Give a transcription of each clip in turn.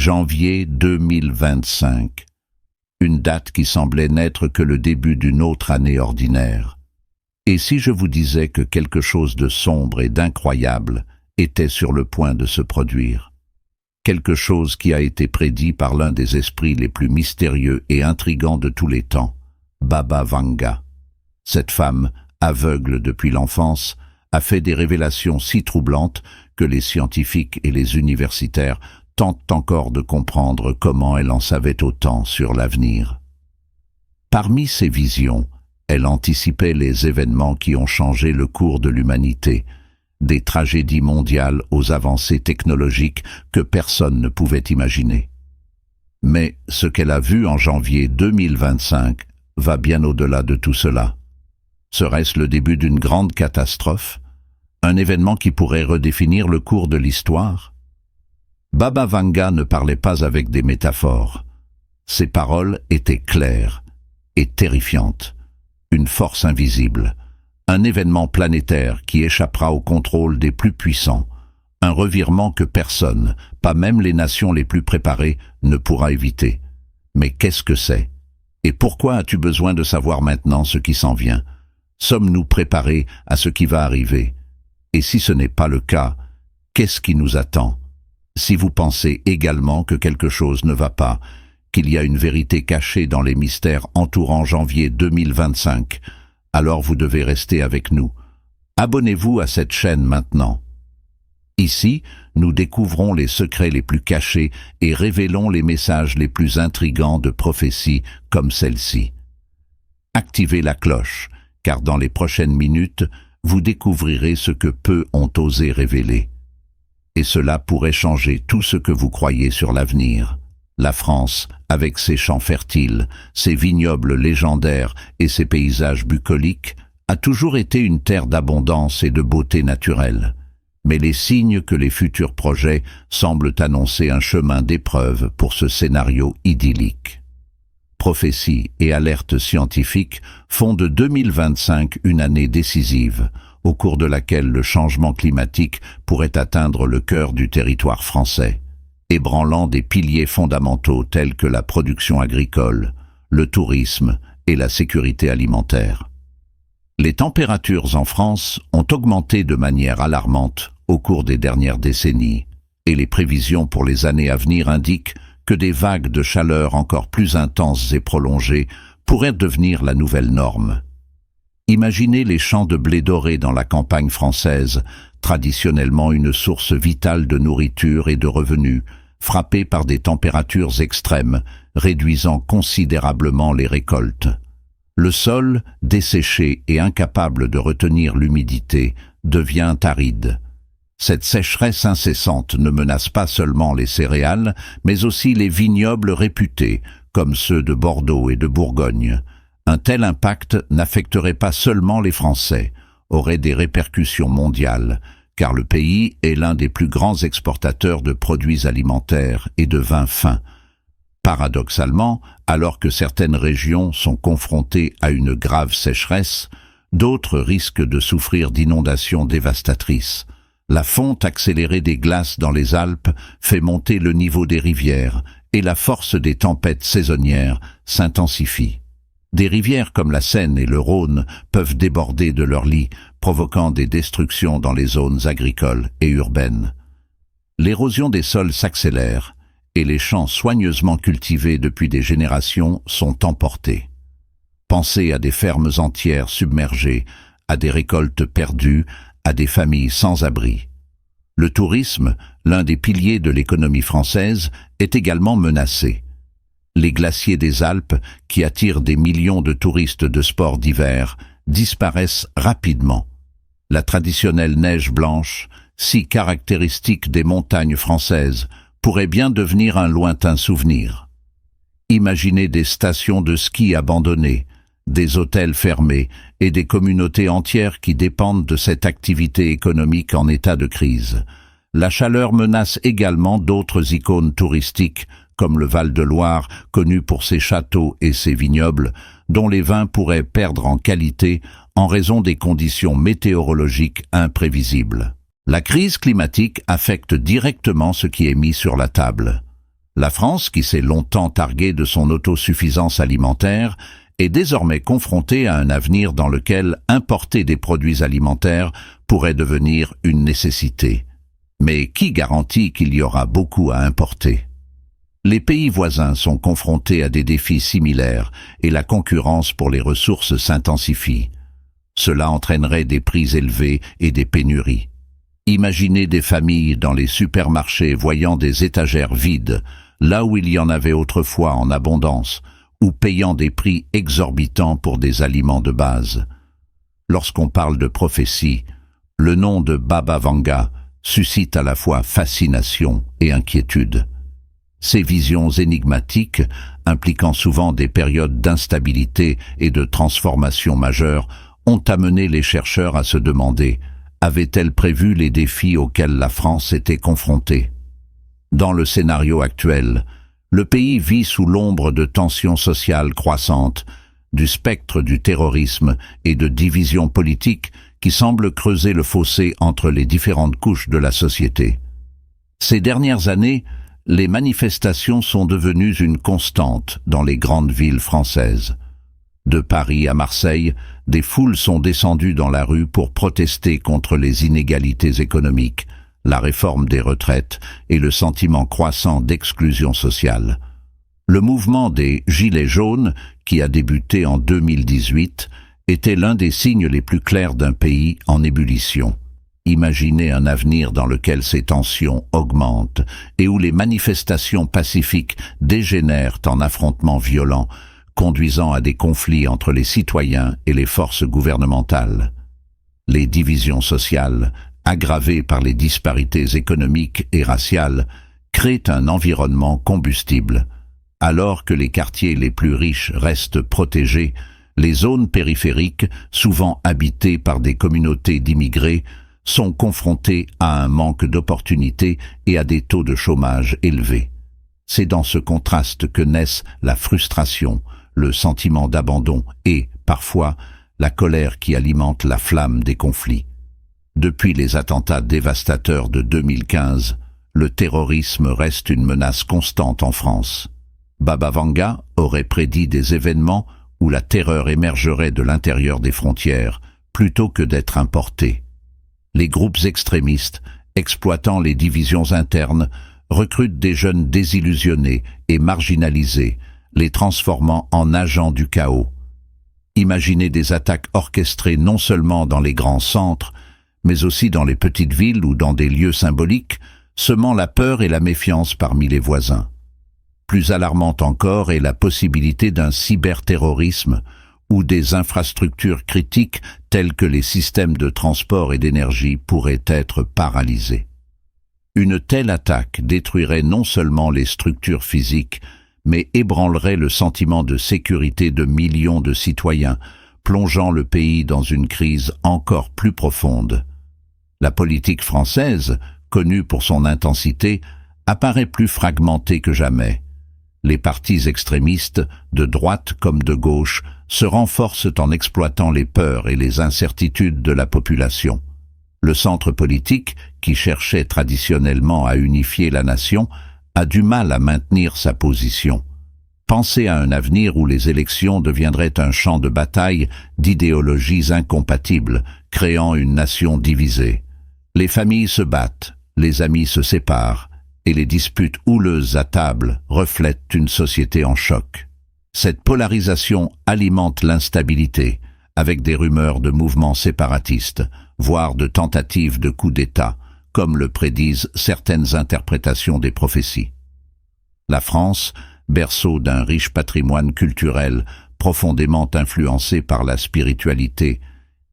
Janvier 2025. Une date qui semblait n'être que le début d'une autre année ordinaire. Et si je vous disais que quelque chose de sombre et d'incroyable était sur le point de se produire? Quelque chose qui a été prédit par l'un des esprits les plus mystérieux et intrigants de tous les temps, Baba Vanga. Cette femme, aveugle depuis l'enfance, a fait des révélations si troublantes que les scientifiques et les universitaires tentent encore de comprendre comment elle en savait autant sur l'avenir. Parmi ses visions, elle anticipait les événements qui ont changé le cours de l'humanité, des tragédies mondiales aux avancées technologiques que personne ne pouvait imaginer. Mais ce qu'elle a vu en janvier 2025 va bien au-delà de tout cela. Serait-ce le début d'une grande catastrophe? Un événement qui pourrait redéfinir le cours de l'histoire? Baba Vanga ne parlait pas avec des métaphores. Ses paroles étaient claires et terrifiantes. Une force invisible, un événement planétaire qui échappera au contrôle des plus puissants, un revirement que personne, pas même les nations les plus préparées, ne pourra éviter. Mais qu'est-ce que c'est? Et pourquoi as-tu besoin de savoir maintenant ce qui s'en vient? Sommes-nous préparés à ce qui va arriver? Et si ce n'est pas le cas, qu'est-ce qui nous attend? Si vous pensez également que quelque chose ne va pas, qu'il y a une vérité cachée dans les mystères entourant janvier 2025, alors vous devez rester avec nous. Abonnez-vous à cette chaîne maintenant. Ici, nous découvrons les secrets les plus cachés et révélons les messages les plus intrigants de prophéties comme celle-ci. Activez la cloche, car dans les prochaines minutes, vous découvrirez ce que peu ont osé révéler. Et cela pourrait changer tout ce que vous croyez sur l'avenir. La France, avec ses champs fertiles, ses vignobles légendaires et ses paysages bucoliques, a toujours été une terre d'abondance et de beauté naturelle. Mais les signes que les futurs projets semblent annoncer un chemin d'épreuve pour ce scénario idyllique. Prophéties et alertes scientifiques font de 2025 une année décisive, au cours de laquelle le changement climatique pourrait atteindre le cœur du territoire français, ébranlant des piliers fondamentaux tels que la production agricole, le tourisme et la sécurité alimentaire. Les températures en France ont augmenté de manière alarmante au cours des dernières décennies, et les prévisions pour les années à venir indiquent que des vagues de chaleur encore plus intenses et prolongées pourraient devenir la nouvelle norme. Imaginez les champs de blé doré dans la campagne française, traditionnellement une source vitale de nourriture et de revenus, frappés par des températures extrêmes, réduisant considérablement les récoltes. Le sol, desséché et incapable de retenir l'humidité, devient aride. Cette sécheresse incessante ne menace pas seulement les céréales, mais aussi les vignobles réputés, comme ceux de Bordeaux et de Bourgogne. Un tel impact n'affecterait pas seulement les Français, aurait des répercussions mondiales, car le pays est l'un des plus grands exportateurs de produits alimentaires et de vins fins. Paradoxalement, alors que certaines régions sont confrontées à une grave sécheresse, d'autres risquent de souffrir d'inondations dévastatrices. La fonte accélérée des glaces dans les Alpes fait monter le niveau des rivières et la force des tempêtes saisonnières s'intensifie. Des rivières comme la Seine et le Rhône peuvent déborder de leurs lits, provoquant des destructions dans les zones agricoles et urbaines. L'érosion des sols s'accélère et les champs soigneusement cultivés depuis des générations sont emportés. Pensez à des fermes entières submergées, à des récoltes perdues, à des familles sans abri. Le tourisme, l'un des piliers de l'économie française, est également menacé. Les glaciers des Alpes, qui attirent des millions de touristes de sport d'hiver, disparaissent rapidement. La traditionnelle neige blanche, si caractéristique des montagnes françaises, pourrait bien devenir un lointain souvenir. Imaginez des stations de ski abandonnées, des hôtels fermés et des communautés entières qui dépendent de cette activité économique en état de crise. La chaleur menace également d'autres icônes touristiques, comme le Val-de-Loire, connu pour ses châteaux et ses vignobles, dont les vins pourraient perdre en qualité en raison des conditions météorologiques imprévisibles. La crise climatique affecte directement ce qui est mis sur la table. La France, qui s'est longtemps targuée de son autosuffisance alimentaire, est désormais confrontée à un avenir dans lequel importer des produits alimentaires pourrait devenir une nécessité. Mais qui garantit qu'il y aura beaucoup à importer? Les pays voisins sont confrontés à des défis similaires et la concurrence pour les ressources s'intensifie. Cela entraînerait des prix élevés et des pénuries. Imaginez des familles dans les supermarchés voyant des étagères vides, là où il y en avait autrefois en abondance, ou payant des prix exorbitants pour des aliments de base. Lorsqu'on parle de prophétie, le nom de Baba Vanga suscite à la fois fascination et inquiétude. Ces visions énigmatiques, impliquant souvent des périodes d'instabilité et de transformation majeures, ont amené les chercheurs à se demander: avait-elle prévu les défis auxquels la France était confrontée? Dans le scénario actuel, le pays vit sous l'ombre de tensions sociales croissantes, du spectre du terrorisme et de divisions politiques qui semblent creuser le fossé entre les différentes couches de la société. Ces dernières années, les manifestations sont devenues une constante dans les grandes villes françaises. De Paris à Marseille, des foules sont descendues dans la rue pour protester contre les inégalités économiques, la réforme des retraites et le sentiment croissant d'exclusion sociale. Le mouvement des Gilets jaunes, qui a débuté en 2018, était l'un des signes les plus clairs d'un pays en ébullition. Imaginez un avenir dans lequel ces tensions augmentent et où les manifestations pacifiques dégénèrent en affrontements violents, conduisant à des conflits entre les citoyens et les forces gouvernementales. Les divisions sociales, aggravées par les disparités économiques et raciales, créent un environnement combustible. Alors que les quartiers les plus riches restent protégés, les zones périphériques, souvent habitées par des communautés d'immigrés, sont confrontés à un manque d'opportunités et à des taux de chômage élevés. C'est dans ce contraste que naissent la frustration, le sentiment d'abandon et, parfois, la colère qui alimente la flamme des conflits. Depuis les attentats dévastateurs de 2015, le terrorisme reste une menace constante en France. Baba Vanga aurait prédit des événements où la terreur émergerait de l'intérieur des frontières, plutôt que d'être importée. Les groupes extrémistes, exploitant les divisions internes, recrutent des jeunes désillusionnés et marginalisés, les transformant en agents du chaos. Imaginez des attaques orchestrées non seulement dans les grands centres, mais aussi dans les petites villes ou dans des lieux symboliques, semant la peur et la méfiance parmi les voisins. Plus alarmante encore est la possibilité d'un cyberterrorisme où des infrastructures critiques telles que les systèmes de transport et d'énergie pourraient être paralysés. Une telle attaque détruirait non seulement les structures physiques, mais ébranlerait le sentiment de sécurité de millions de citoyens, plongeant le pays dans une crise encore plus profonde. La politique française, connue pour son intensité, apparaît plus fragmentée que jamais. Les partis extrémistes, de droite comme de gauche, se renforcent en exploitant les peurs et les incertitudes de la population. Le centre politique, qui cherchait traditionnellement à unifier la nation, a du mal à maintenir sa position. Pensez à un avenir où les élections deviendraient un champ de bataille d'idéologies incompatibles, créant une nation divisée. Les familles se battent, les amis se séparent, et les disputes houleuses à table reflètent une société en choc. Cette polarisation alimente l'instabilité, avec des rumeurs de mouvements séparatistes, voire de tentatives de coup d'État, comme le prédisent certaines interprétations des prophéties. La France, berceau d'un riche patrimoine culturel profondément influencé par la spiritualité,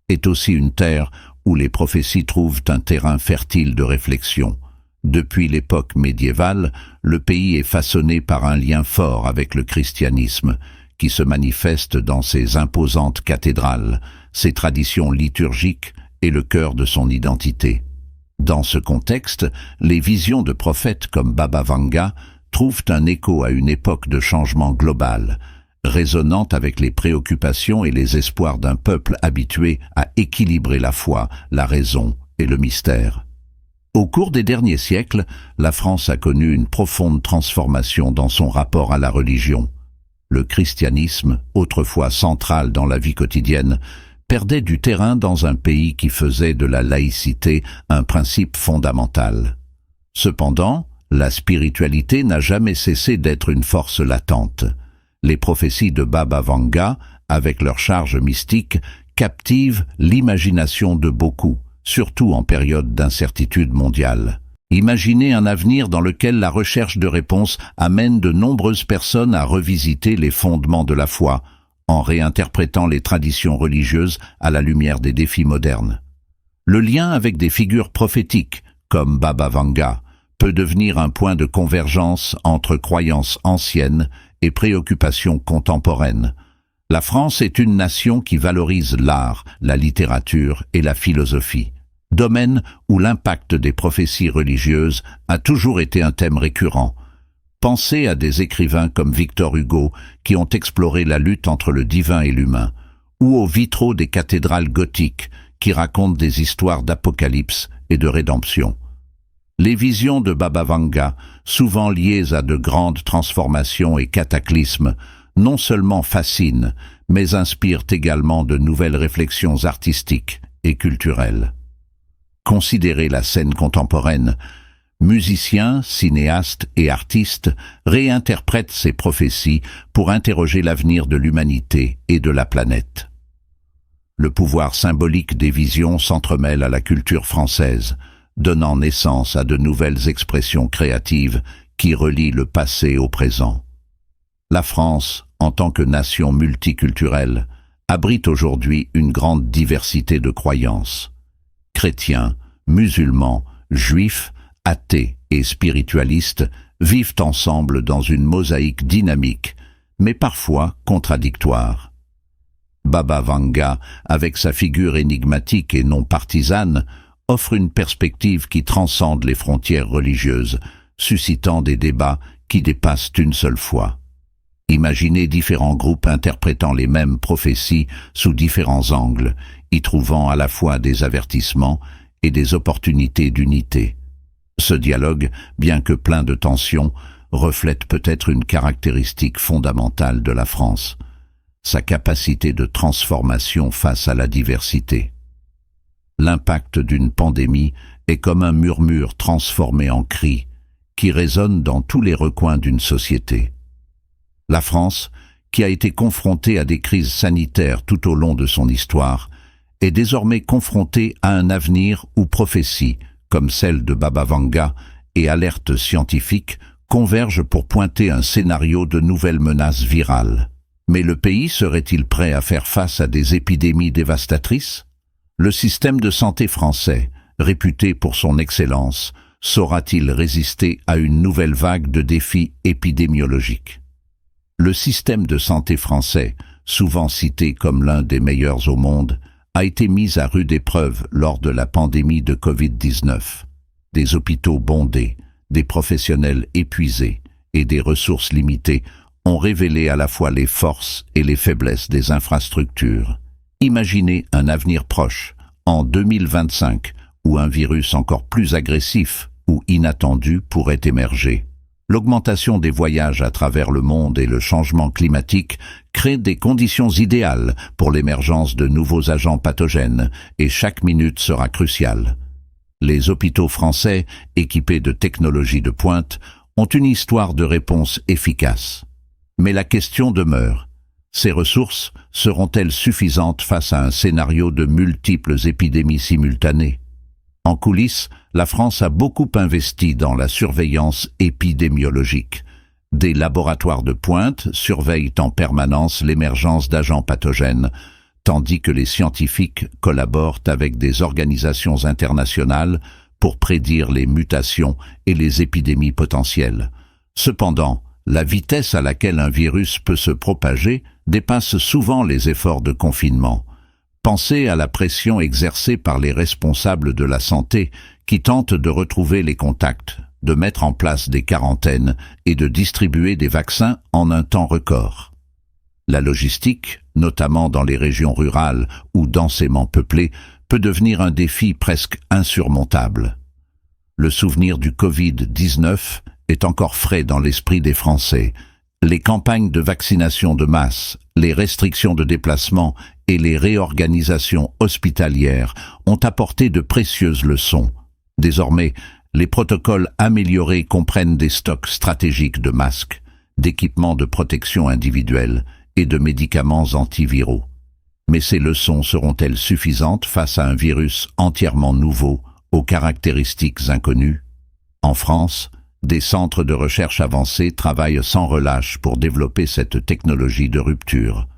est aussi une terre où les prophéties trouvent un terrain fertile de réflexion. Depuis l'époque médiévale, le pays est façonné par un lien fort avec le christianisme, qui se manifeste dans ses imposantes cathédrales, ses traditions liturgiques et le cœur de son identité. Dans ce contexte, les visions de prophètes comme Baba Vanga trouvent un écho à une époque de changement global, résonnant avec les préoccupations et les espoirs d'un peuple habitué à équilibrer la foi, la raison et le mystère. Au cours des derniers siècles, la France a connu une profonde transformation dans son rapport à la religion. Le christianisme, autrefois central dans la vie quotidienne, perdait du terrain dans un pays qui faisait de la laïcité un principe fondamental. Cependant, la spiritualité n'a jamais cessé d'être une force latente. Les prophéties de Baba Vanga, avec leur charge mystique, captivent l'imagination de beaucoup, surtout en période d'incertitude mondiale. Imaginez un avenir dans lequel la recherche de réponses amène de nombreuses personnes à revisiter les fondements de la foi, en réinterprétant les traditions religieuses à la lumière des défis modernes. Le lien avec des figures prophétiques, comme Baba Vanga, peut devenir un point de convergence entre croyances anciennes et préoccupations contemporaines. La France est une nation qui valorise l'art, la littérature et la philosophie, domaine où l'impact des prophéties religieuses a toujours été un thème récurrent. Pensez à des écrivains comme Victor Hugo qui ont exploré la lutte entre le divin et l'humain, ou aux vitraux des cathédrales gothiques qui racontent des histoires d'apocalypse et de rédemption. Les visions de Baba Vanga, souvent liées à de grandes transformations et cataclysmes, non seulement fascinent, mais inspirent également de nouvelles réflexions artistiques et culturelles. Considérez la scène contemporaine. Musiciens, cinéastes et artistes réinterprètent ces prophéties pour interroger l'avenir de l'humanité et de la planète. Le pouvoir symbolique des visions s'entremêle à la culture française, donnant naissance à de nouvelles expressions créatives qui relient le passé au présent. La France, en tant que nation multiculturelle, abrite aujourd'hui une grande diversité de croyances. Chrétiens, musulmans, juifs, athées et spiritualistes vivent ensemble dans une mosaïque dynamique, mais parfois contradictoire. Baba Vanga, avec sa figure énigmatique et non partisane, offre une perspective qui transcende les frontières religieuses, suscitant des débats qui dépassent une seule foi. Imaginez différents groupes interprétant les mêmes prophéties sous différents angles, y trouvant à la fois des avertissements et des opportunités d'unité. Ce dialogue, bien que plein de tensions, reflète peut-être une caractéristique fondamentale de la France, sa capacité de transformation face à la diversité. L'impact d'une pandémie est comme un murmure transformé en cri, qui résonne dans tous les recoins d'une société. La France, qui a été confrontée à des crises sanitaires tout au long de son histoire, est désormais confrontée à un avenir où prophéties, comme celle de Baba Vanga, et alertes scientifiques convergent pour pointer un scénario de nouvelles menaces virales. Mais le pays serait-il prêt à faire face à des épidémies dévastatrices? Le système de santé français, réputé pour son excellence, saura-t-il résister à une nouvelle vague de défis épidémiologiques? Le système de santé français, souvent cité comme l'un des meilleurs au monde, a été mis à rude épreuve lors de la pandémie de Covid-19. Des hôpitaux bondés, des professionnels épuisés et des ressources limitées ont révélé à la fois les forces et les faiblesses des infrastructures. Imaginez un avenir proche, en 2025, où un virus encore plus agressif ou inattendu pourrait émerger. L'augmentation des voyages à travers le monde et le changement climatique créent des conditions idéales pour l'émergence de nouveaux agents pathogènes et chaque minute sera cruciale. Les hôpitaux français, équipés de technologies de pointe, ont une histoire de réponse efficace. Mais la question demeure. Ces ressources seront-elles suffisantes face à un scénario de multiples épidémies simultanées? En coulisses, la France a beaucoup investi dans la surveillance épidémiologique. Des laboratoires de pointe surveillent en permanence l'émergence d'agents pathogènes, tandis que les scientifiques collaborent avec des organisations internationales pour prédire les mutations et les épidémies potentielles. Cependant, la vitesse à laquelle un virus peut se propager dépasse souvent les efforts de confinement. Pensez à la pression exercée par les responsables de la santé qui tentent de retrouver les contacts, de mettre en place des quarantaines et de distribuer des vaccins en un temps record. La logistique, notamment dans les régions rurales ou densément peuplées, peut devenir un défi presque insurmontable. Le souvenir du Covid-19 est encore frais dans l'esprit des Français. Les campagnes de vaccination de masse, les restrictions de déplacement et les réorganisations hospitalières ont apporté de précieuses leçons. Désormais, les protocoles améliorés comprennent des stocks stratégiques de masques, d'équipements de protection individuelle et de médicaments antiviraux. Mais ces leçons seront-elles suffisantes face à un virus entièrement nouveau, aux caractéristiques inconnues? En France, des centres de recherche avancés travaillent sans relâche pour développer cette technologie de rupture.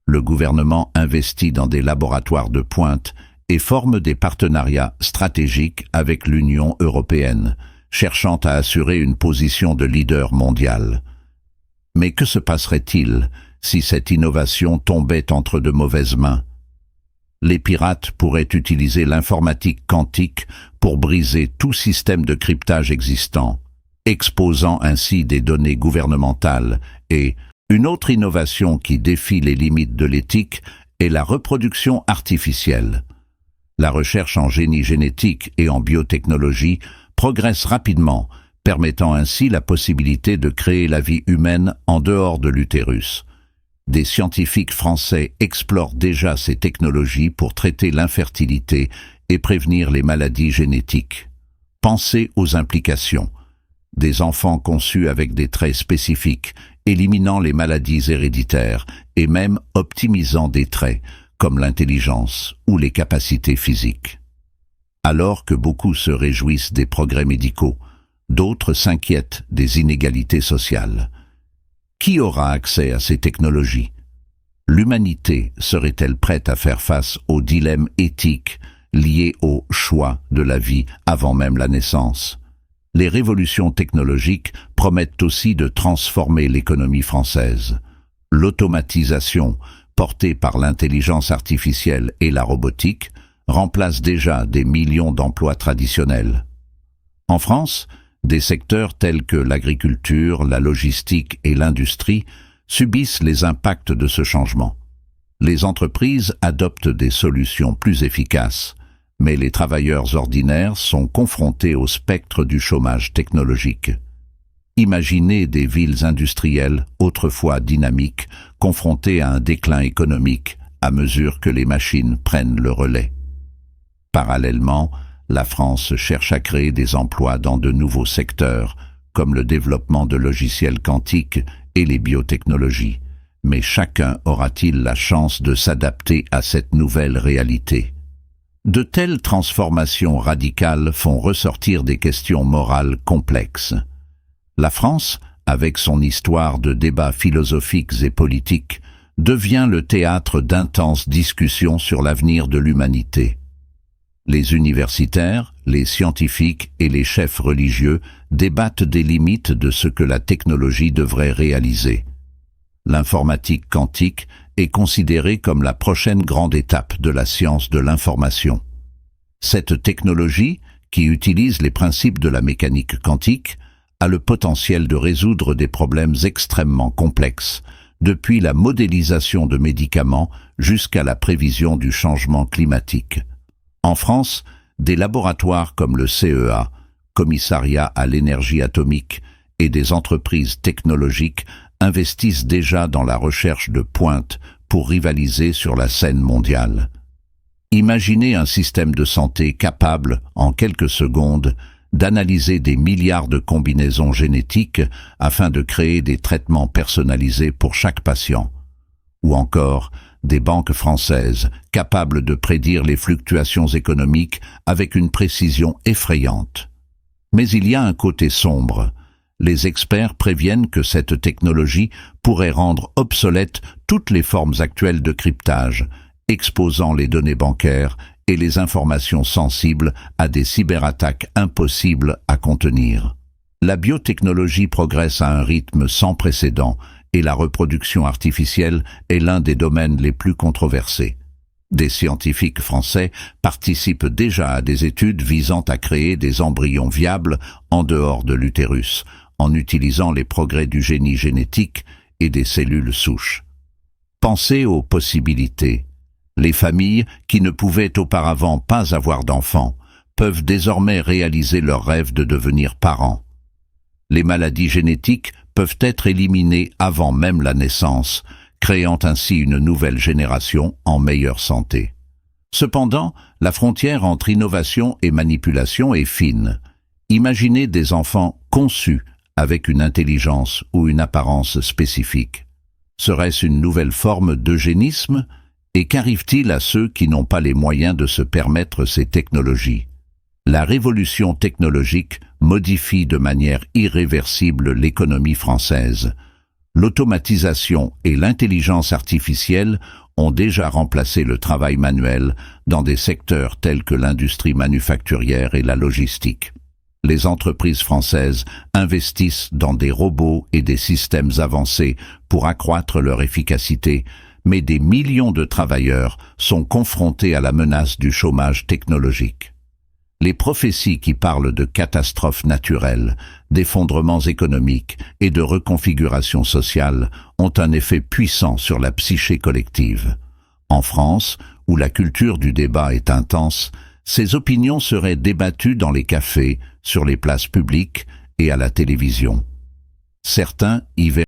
Le gouvernement investit dans des laboratoires de pointe et forme des partenariats stratégiques avec l'Union européenne, cherchant à assurer une position de leader mondial. Mais que se passerait-il si cette innovation tombait entre de mauvaises mains? Les pirates pourraient utiliser l'informatique quantique pour briser tout système de cryptage existant, exposant ainsi des données gouvernementales. Et une autre innovation qui défie les limites de l'éthique est la reproduction artificielle. La recherche en génie génétique et en biotechnologie progresse rapidement, permettant ainsi la possibilité de créer la vie humaine en dehors de l'utérus. Des scientifiques français explorent déjà ces technologies pour traiter l'infertilité et prévenir les maladies génétiques. Pensez aux implications. Des enfants conçus avec des traits spécifiques, éliminant les maladies héréditaires et même optimisant des traits, comme l'intelligence ou les capacités physiques. Alors que beaucoup se réjouissent des progrès médicaux, d'autres s'inquiètent des inégalités sociales. Qui aura accès à ces technologies? L'humanité serait-elle prête à faire face aux dilemmes éthiques liés au choix de la vie avant même la naissance? Les révolutions technologiques promettent aussi de transformer l'économie française. L'automatisation, portée par l'intelligence artificielle et la robotique, remplace déjà des millions d'emplois traditionnels. En France, des secteurs tels que l'agriculture, la logistique et l'industrie subissent les impacts de ce changement. Les entreprises adoptent des solutions plus efficaces, mais les travailleurs ordinaires sont confrontés au spectre du chômage technologique. Imaginez des villes industrielles, autrefois dynamiques, confrontées à un déclin économique à mesure que les machines prennent le relais. Parallèlement, la France cherche à créer des emplois dans de nouveaux secteurs, comme le développement de logiciels quantiques et les biotechnologies. Mais chacun aura-t-il la chance de s'adapter à cette nouvelle réalité? De telles transformations radicales font ressortir des questions morales complexes. La France, avec son histoire de débats philosophiques et politiques, devient le théâtre d'intenses discussions sur l'avenir de l'humanité. Les universitaires, les scientifiques et les chefs religieux débattent des limites de ce que la technologie devrait réaliser. L'informatique quantique est considérée comme la prochaine grande étape de la science de l'information. Cette technologie, qui utilise les principes de la mécanique quantique, a le potentiel de résoudre des problèmes extrêmement complexes, depuis la modélisation de médicaments jusqu'à la prévision du changement climatique. En France, des laboratoires comme le CEA, Commissariat à l'énergie atomique, et des entreprises technologiques investissent déjà dans la recherche de pointe pour rivaliser sur la scène mondiale. Imaginez un système de santé capable, en quelques secondes, d'analyser des milliards de combinaisons génétiques afin de créer des traitements personnalisés pour chaque patient. Ou encore, des banques françaises capables de prédire les fluctuations économiques avec une précision effrayante. Mais il y a un côté sombre. Les experts préviennent que cette technologie pourrait rendre obsolètes toutes les formes actuelles de cryptage, exposant les données bancaires et les informations sensibles à des cyberattaques impossibles à contenir. La biotechnologie progresse à un rythme sans précédent et la reproduction artificielle est l'un des domaines les plus controversés. Des scientifiques français participent déjà à des études visant à créer des embryons viables en dehors de l'utérus, en utilisant les progrès du génie génétique et des cellules souches. Pensez aux possibilités. Les familles qui ne pouvaient auparavant pas avoir d'enfants peuvent désormais réaliser leur rêve de devenir parents. Les maladies génétiques peuvent être éliminées avant même la naissance, créant ainsi une nouvelle génération en meilleure santé. Cependant, la frontière entre innovation et manipulation est fine. Imaginez des enfants conçus avec une intelligence ou une apparence spécifique. Serait-ce une nouvelle forme d'eugénisme? Et qu'arrive-t-il à ceux qui n'ont pas les moyens de se permettre ces technologies? La révolution technologique modifie de manière irréversible l'économie française. L'automatisation et l'intelligence artificielle ont déjà remplacé le travail manuel dans des secteurs tels que l'industrie manufacturière et la logistique. Les entreprises françaises investissent dans des robots et des systèmes avancés pour accroître leur efficacité, mais des millions de travailleurs sont confrontés à la menace du chômage technologique. Les prophéties qui parlent de catastrophes naturelles, d'effondrements économiques et de reconfiguration sociale ont un effet puissant sur la psyché collective. En France, où la culture du débat est intense, ces opinions seraient débattues dans les cafés, sur les places publiques et à la télévision. Certains y verraient